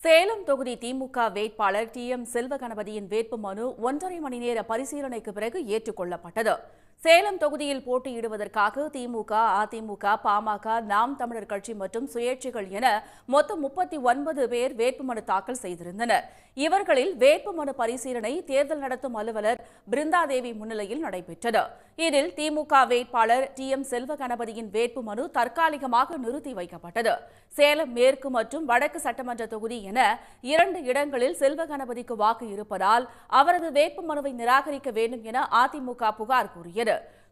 சேலம் தொகுதி திமுக வேட்பாளர் டி.எம். செல்வகணபதியின் வேட்புமனு 1.5 மணி நேர பரிசீலனைக்கு பிறகு ஏற்றுக்கொள்ளப்பட்டது. சேலம் தொகுதியில் போட்டியிடுவதற்காக திமுக, அதிமுக, பாமக, நாம் தமிழர் கட்சி மற்றும் சுயேட்சைகள் என மொத்தம் 39 பேர் வேட்புமனு தாக்கல் செய்திருந்தனர். இவர்களில் வேட்புமனு பரிசீலனை தேர்தல் நடத்தும் அலுவலர் பிருந்தாதேவி முன்னிலையில் நடைபெற்றது. இதில் திமுக வேட்பாளர் டி.எம். செல்வகணபதியின் வேட்புமனு தற்காலிகமாக நிறுத்தி வைக்கப்பட்டது. சேலம் மேற்கு மற்றும் வடக்கு சட்டமன்ற தொகுதி என 2 இடங்களில் செல்வகணபதிக்கு வாக்கு இருப்பதால் அவரது வேட்புமனுவை நிராகரிக்க வேண்டும் என அதிமுக புகார் கூறியது.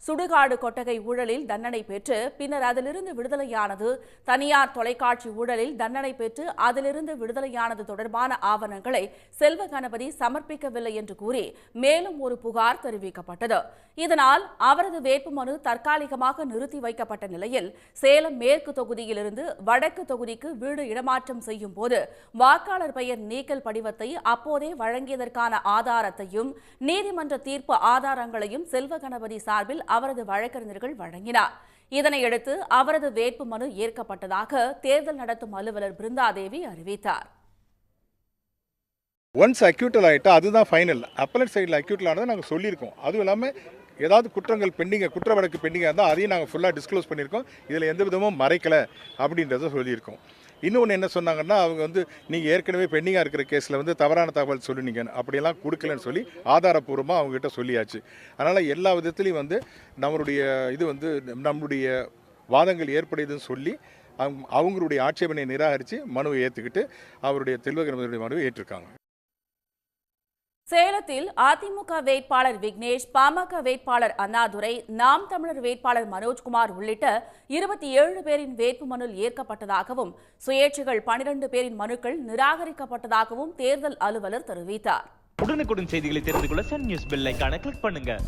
சுடுகாடு கொட்டகை ஊழலில் தண்டனை பெற்று பின்னர் அதிலிருந்து விடுதலையானது, தனியார் தொலைக்காட்சி ஊழலில் தண்டனை பெற்று அதிலிருந்து விடுதலையானது தொடர்பான ஆவணங்களை செல்வகணபதி சமர்ப்பிக்கவில்லை என்று கூறி மேலும் ஒரு புகார் தெரிவிக்கப்பட்டது. இதனால் அவரது வேட்புமனு தற்காலிகமாக நிறுத்தி வைக்கப்பட்ட நிலையில் சேலம் மேற்கு தொகுதியிலிருந்து வடக்கு தொகுதிக்கு வீடு இடமாற்றம் செய்யும் போது வாக்காளர் பெயர் நீக்கல் படிவத்தை அப்போதே வழங்கியதற்கான ஆதாரத்தையும் நீதிமன்ற தீர்ப்பு ஆதாரங்களையும் செல்வகணபதி சார்பில் அவரது வழக்கறிஞர்கள் வழங்கினார். இதனையடுத்து அவரது வேட்புமனு ஏற்கப்பட்டதாக தேர்தல் நடத்தும் அலுவலர் பிருந்தாதேவி அறிவித்தார். ஒன்ஸ் அக்யூட்டல் ஆகிட்டா அதுதான் ஃபைனல். அப்பலட் சைடில் அக்யூட்டல் ஆனதை நாங்கள் சொல்லியிருக்கோம். அதுவும் இல்லாமல் ஏதாவது குற்றங்கள் பெண்டிங்காக, குற்ற வழக்கு பெண்டிங்காக இருந்தால் அதையும் நாங்கள் ஃபுல்லாக டிஸ்க்ளோஸ் பண்ணியிருக்கோம். இதில் எந்த விதமும் மறைக்கலை அப்படின்றத சொல்லியிருக்கோம். இன்னொன்று என்ன சொன்னாங்கன்னா, அவங்க நீங்கள் ஏற்கனவே பெண்டிங்காக இருக்கிற கேஸில் தவறான தகவல் சொல்லினீங்க, அப்படியெல்லாம் கொடுக்கலன்னு சொல்லி ஆதாரப்பூர்வமாக அவங்ககிட்ட சொல்லியாச்சு. அதனால் எல்லா விதத்துலேயும் நம்மளுடைய வாதங்கள் ஏற்படுதுன்னு சொல்லி அவங்களுடைய ஆட்சேபனை நிராகரித்து மனுவை ஏற்றுக்கிட்டு அவருடைய செல்வகணபதியுடைய மனுவை ஏற்றிருக்காங்க. சேலத்தில் அதிமுக வேட்பாளர் விக்னேஷ், பாமக வேட்பாளர் அண்ணாதுரை, நாம் தமிழர் வேட்பாளர் மனோஜ்குமார் உள்ளிட்ட 27 பேரின் வேட்புமனு ஏற்கப்பட்டதாகவும் சுயேட்சைகள் 12 பேரின் மனுக்கள் நிராகரிக்கப்பட்டதாகவும் தேர்தல் அலுவலர் தெரிவித்தார். உடனுக்குடன் செய்திகளை தெரிந்து கொள்ள சன் நியூஸ் பெல் ஐகானை கிளிக் பண்ணுங்க.